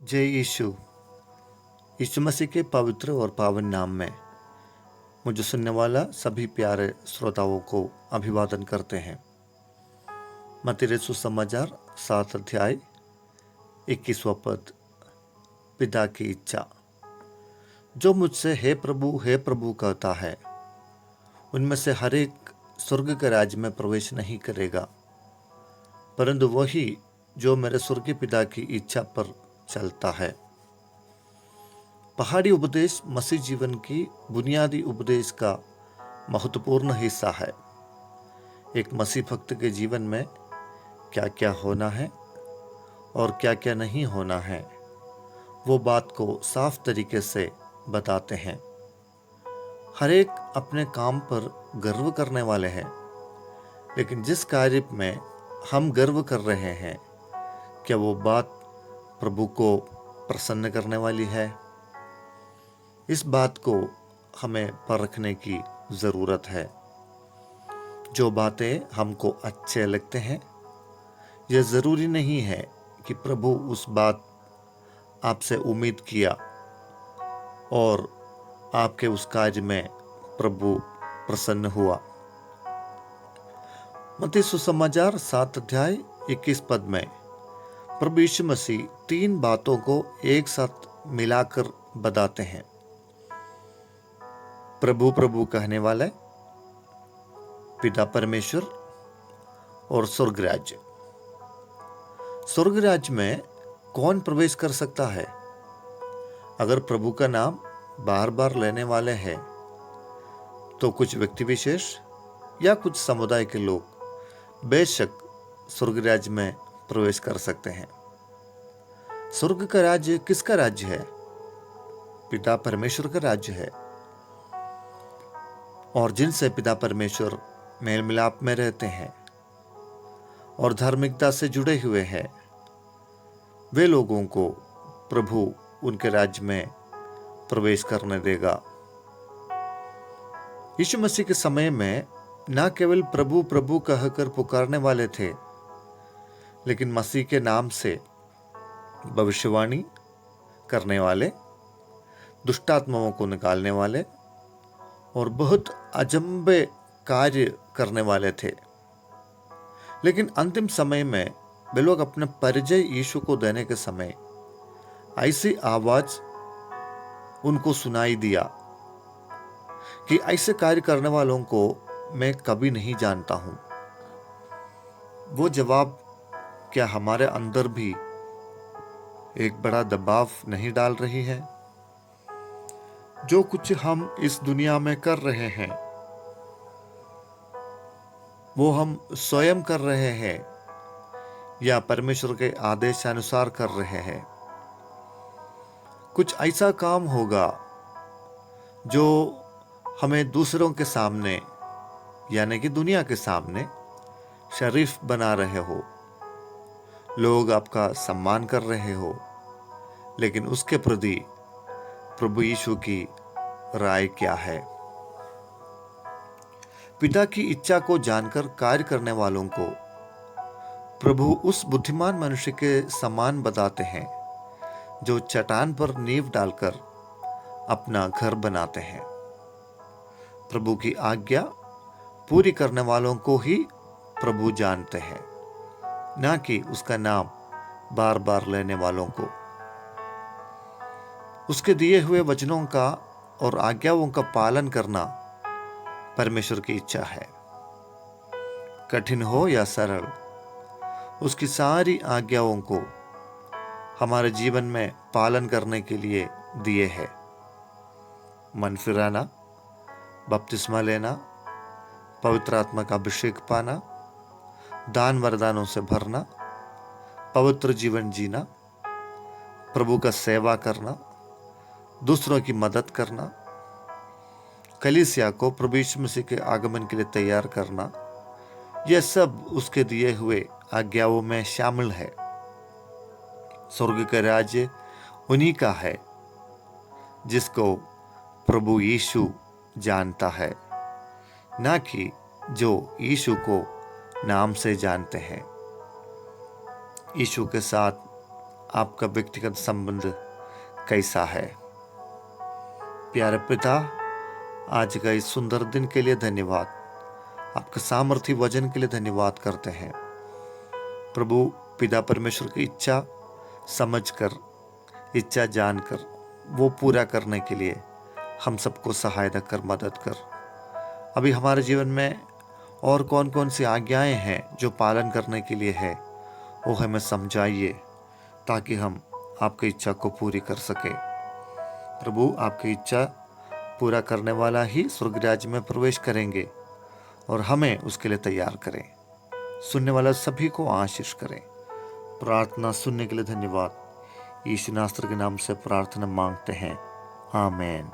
जय यीशु। यीशु मसीह के पवित्र और पावन नाम में मुझे सुनने वाला सभी प्यारे श्रोताओं को अभिवादन करते हैं। मत्ती रचित सुसमाचार 7 अध्याय 21वां पद। पिता की इच्छा। जो मुझसे हे प्रभु कहता है, उनमें से हर एक स्वर्ग के राज्य में प्रवेश नहीं करेगा, परंतु वही जो मेरे स्वर्गीय पिता की इच्छा पर चलता है। पहाड़ी उपदेश मसीह जीवन की बुनियादी उपदेश का महत्वपूर्ण हिस्सा है। एक मसीह भक्त के जीवन में क्या क्या होना है और क्या क्या नहीं होना है, वो बात को साफ तरीके से बताते हैं। हर एक अपने काम पर गर्व करने वाले हैं, लेकिन जिस कार्य में हम गर्व कर रहे हैं, क्या वो बात प्रभु को प्रसन्न करने वाली है? इस बात को हमें परखने की ज़रूरत है। जो बातें हमको अच्छे लगते हैं, यह ज़रूरी नहीं है कि प्रभु उस बात आपसे उम्मीद किया और आपके उस कार्य में प्रभु प्रसन्न हुआ। मत्ती सुसमाचार 7 अध्याय 21 पद में प्रभु यीशु मसीह 3 बातों को एक साथ मिलाकर बताते हैं। प्रभु प्रभु कहने वाले, पिता परमेश्वर और स्वर्ग राज्य। स्वर्ग राज्य में कौन प्रवेश कर सकता है? अगर प्रभु का नाम बार बार लेने वाले हैं, तो कुछ व्यक्ति विशेष या कुछ समुदाय के लोग बेशक स्वर्ग राज्य में प्रवेश कर सकते हैं। स्वर्ग का राज्य किसका राज्य है? पिता परमेश्वर का राज्य है। और जिनसे पिता परमेश्वर मेल मिलाप में रहते हैं और धार्मिकता से जुड़े हुए हैं, वे लोगों को प्रभु उनके राज्य में प्रवेश करने देगा। यीशु मसीह के समय में न केवल प्रभु प्रभु कहकर पुकारने वाले थे, लेकिन मसीह के नाम से भविष्यवाणी करने वाले, दुष्टात्माओं को निकालने वाले और बहुत अजंबे कार्य करने वाले थे। लेकिन अंतिम समय में वे लोग अपने परिचय यीशु को देने के समय ऐसी आवाज उनको सुनाई दिया कि ऐसे कार्य करने वालों को मैं कभी नहीं जानता हूं। वो जवाब क्या हमारे अंदर भी एक बड़ा दबाव नहीं डाल रही है? जो कुछ हम इस दुनिया में कर रहे हैं, वो हम स्वयं कर रहे हैं या परमेश्वर के आदेशानुसार कर रहे हैं? कुछ ऐसा काम होगा जो हमें दूसरों के सामने, यानी कि दुनिया के सामने शरीफ बना रहे हो, लोग आपका सम्मान कर रहे हो, लेकिन उसके प्रति प्रभु यीशु की राय क्या है? पिता की इच्छा को जानकर कार्य करने वालों को प्रभु उस बुद्धिमान मनुष्य के समान बताते हैं जो चट्टान पर नींव डालकर अपना घर बनाते हैं। प्रभु की आज्ञा पूरी करने वालों को ही प्रभु जानते हैं, ना कि उसका नाम बार बार लेने वालों को। उसके दिए हुए वचनों का और आज्ञाओं का पालन करना परमेश्वर की इच्छा है। कठिन हो या सरल, उसकी सारी आज्ञाओं को हमारे जीवन में पालन करने के लिए दिए है। मन फिराना, बपतिस्मा लेना, पवित्र आत्मा का अभिषेक पाना, दान वरदानों से भरना, पवित्र जीवन जीना, प्रभु का सेवा करना, दूसरों की मदद करना, कलीसिया को प्रभु यीशु मसीह के आगमन के लिए तैयार करना, यह सब उसके दिए हुए आज्ञाओं में शामिल है। स्वर्ग का राज्य उन्हीं का है जिसको प्रभु यीशु जानता है, ना कि जो यीशु को नाम से जानते हैं। यीशु के साथ आपका व्यक्तिगत संबंध कैसा है। प्यारे पिता, आज का इस सुंदर दिन के लिए धन्यवाद। आपके सामर्थ्य वचन के लिए धन्यवाद करते हैं प्रभु। पिता परमेश्वर की इच्छा समझकर, इच्छा जानकर वो पूरा करने के लिए हम सबको सहायता कर, मदद कर। अभी हमारे जीवन में और कौन कौन सी आज्ञाएं हैं जो पालन करने के लिए है, वो हमें समझाइए ताकि हम आपकी इच्छा को पूरी कर सके। प्रभु, आपकी इच्छा पूरा करने वाला ही स्वर्ग राज्य में प्रवेश करेंगे और हमें उसके लिए तैयार करें। सुनने वाला सभी को आशीष करें। प्रार्थना सुनने के लिए धन्यवाद। यीशु नासरी के नाम से प्रार्थना मांगते हैं, आमीन।